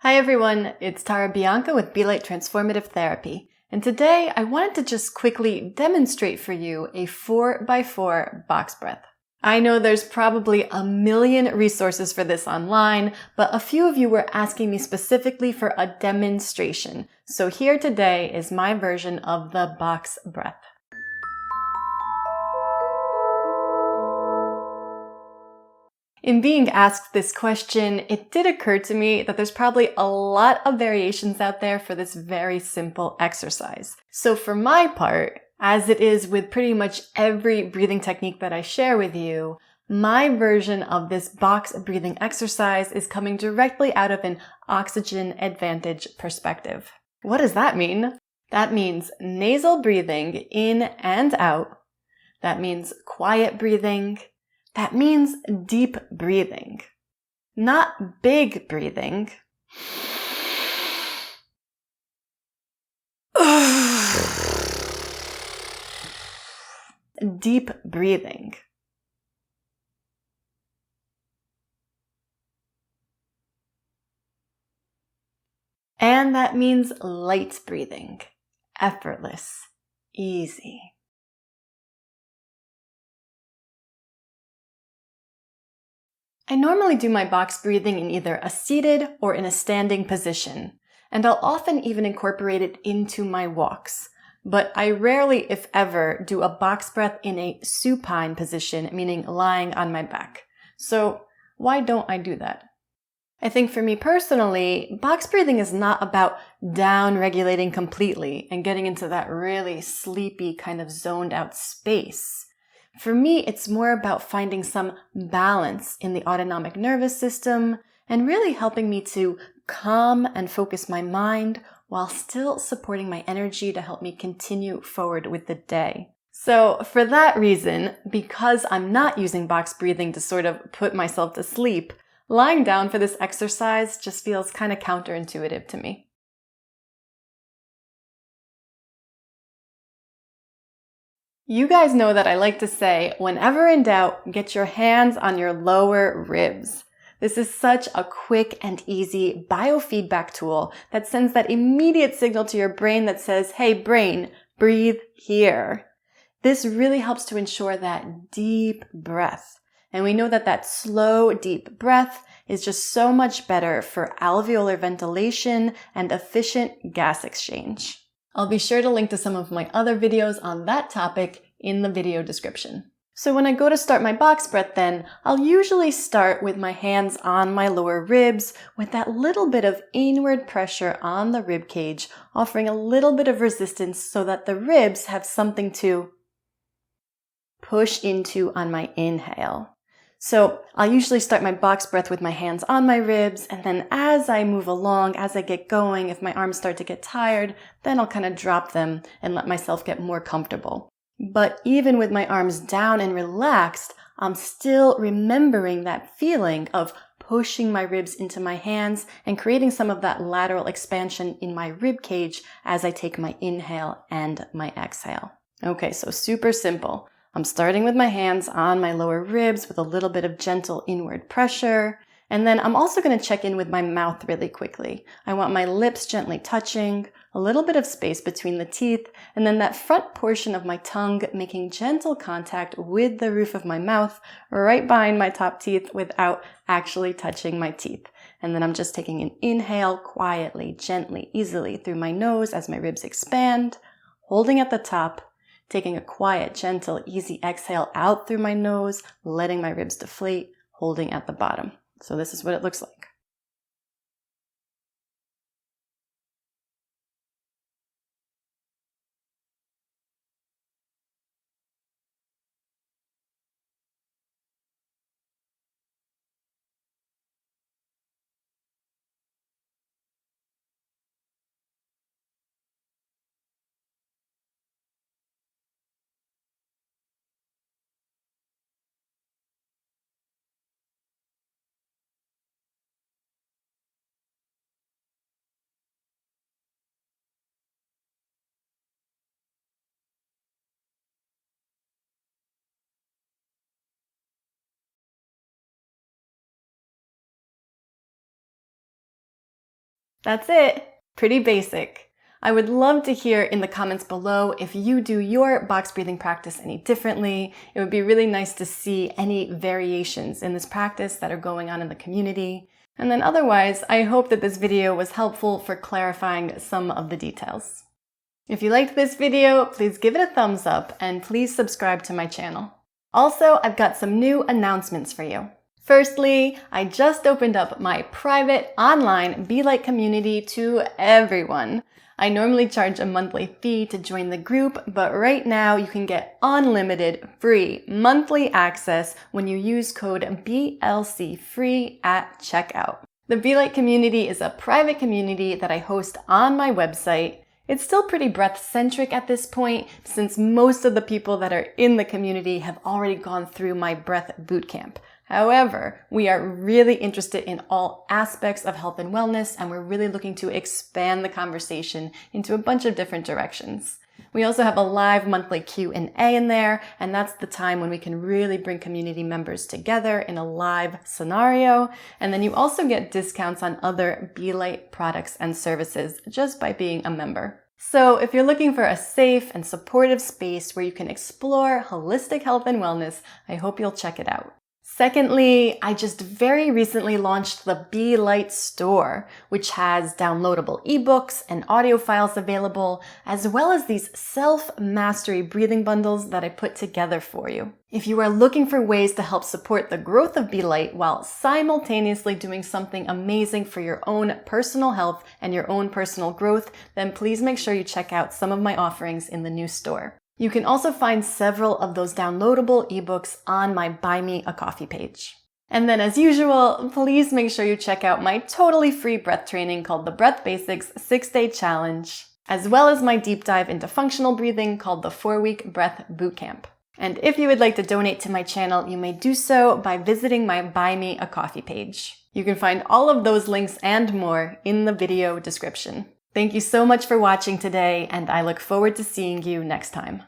Hi everyone, it's Tara Bianca with Light Transformative Therapy, and today I wanted to just quickly demonstrate for you a 4x4 box breath. I know there's probably a million resources for this online, but a few of you were asking me specifically for a demonstration, so here today is my version of the box breath. In being asked this question, it did occur to me that there's probably a lot of variations out there for this very simple exercise. So for my part, as it is with pretty much every breathing technique that I share with you, my version of this box breathing exercise is coming directly out of an oxygen advantage perspective. What does that mean? That means nasal breathing in and out. That means quiet breathing. That means deep breathing, not big breathing. Deep breathing. And that means light breathing, effortless, easy. I normally do my box breathing in either a seated or in a standing position, and I'll often even incorporate it into my walks. But I rarely, if ever, do a box breath in a supine position, meaning lying on my back. So why don't I do that? I think for me personally, box breathing is not about down-regulating completely and getting into that really sleepy kind of zoned out space. For me, it's more about finding some balance in the autonomic nervous system and really helping me to calm and focus my mind while still supporting my energy to help me continue forward with the day. So for that reason, because I'm not using box breathing to sort of put myself to sleep, lying down for this exercise just feels kind of counterintuitive to me. You guys know that I like to say, whenever in doubt, get your hands on your lower ribs. This is such a quick and easy biofeedback tool that sends that immediate signal to your brain that says, hey brain, breathe here. This really helps to ensure that deep breath. And we know that that slow, deep breath is just so much better for alveolar ventilation and efficient gas exchange. I'll be sure to link to some of my other videos on that topic in the video description. So when I go to start my box breath then, I'll usually start with my hands on my lower ribs with that little bit of inward pressure on the rib cage, offering a little bit of resistance so that the ribs have something to push into on my inhale. So I'll usually start my box breath with my hands on my ribs, and then as I move along, as I get going, if my arms start to get tired, then I'll kind of drop them and let myself get more comfortable. But even with my arms down and relaxed, I'm still remembering that feeling of pushing my ribs into my hands and creating some of that lateral expansion in my rib cage as I take my inhale and my exhale. Okay, so super simple. I'm starting with my hands on my lower ribs with a little bit of gentle inward pressure. And then I'm also going to check in with my mouth really quickly. I want my lips gently touching, a little bit of space between the teeth, and then that front portion of my tongue making gentle contact with the roof of my mouth right behind my top teeth without actually touching my teeth. And then I'm just taking an inhale quietly, gently, easily through my nose as my ribs expand, holding at the top, taking a quiet, gentle, easy exhale out through my nose, letting my ribs deflate, holding at the bottom. So this is what it looks like. That's it. Pretty basic. I would love to hear in the comments below if you do your box breathing practice any differently. It would be really nice to see any variations in this practice that are going on in the community. And then otherwise, I hope that this video was helpful for clarifying some of the details. If you liked this video, please give it a thumbs up and please subscribe to my channel. Also, I've got some new announcements for you. Firstly, I just opened up my private online Be Light community to everyone. I normally charge a monthly fee to join the group, but right now you can get unlimited free monthly access when you use code BLCFREE at checkout. The Be Light community is a private community that I host on my website. It's still pretty breath-centric at this point, since most of the people that are in the community have already gone through my breath bootcamp. However, we are really interested in all aspects of health and wellness, and we're really looking to expand the conversation into a bunch of different directions. We also have a live monthly Q&A in there, and that's the time when we can really bring community members together in a live scenario. And then you also get discounts on other Be Light products and services just by being a member. So if you're looking for a safe and supportive space where you can explore holistic health and wellness, I hope you'll check it out. Secondly, I just very recently launched the Be Light store, which has downloadable ebooks and audio files available, as well as these self-mastery breathing bundles that I put together for you. If you are looking for ways to help support the growth of Be Light while simultaneously doing something amazing for your own personal health and your own personal growth, then please make sure you check out some of my offerings in the new store. You can also find several of those downloadable ebooks on my Buy Me a Coffee page. And then as usual, please make sure you check out my totally free breath training called the Breath Basics 6-Day Challenge, as well as my deep dive into functional breathing called the 4-Week Breath Bootcamp. And if you would like to donate to my channel, you may do so by visiting my Buy Me a Coffee page. You can find all of those links and more in the video description. Thank you so much for watching today, and I look forward to seeing you next time.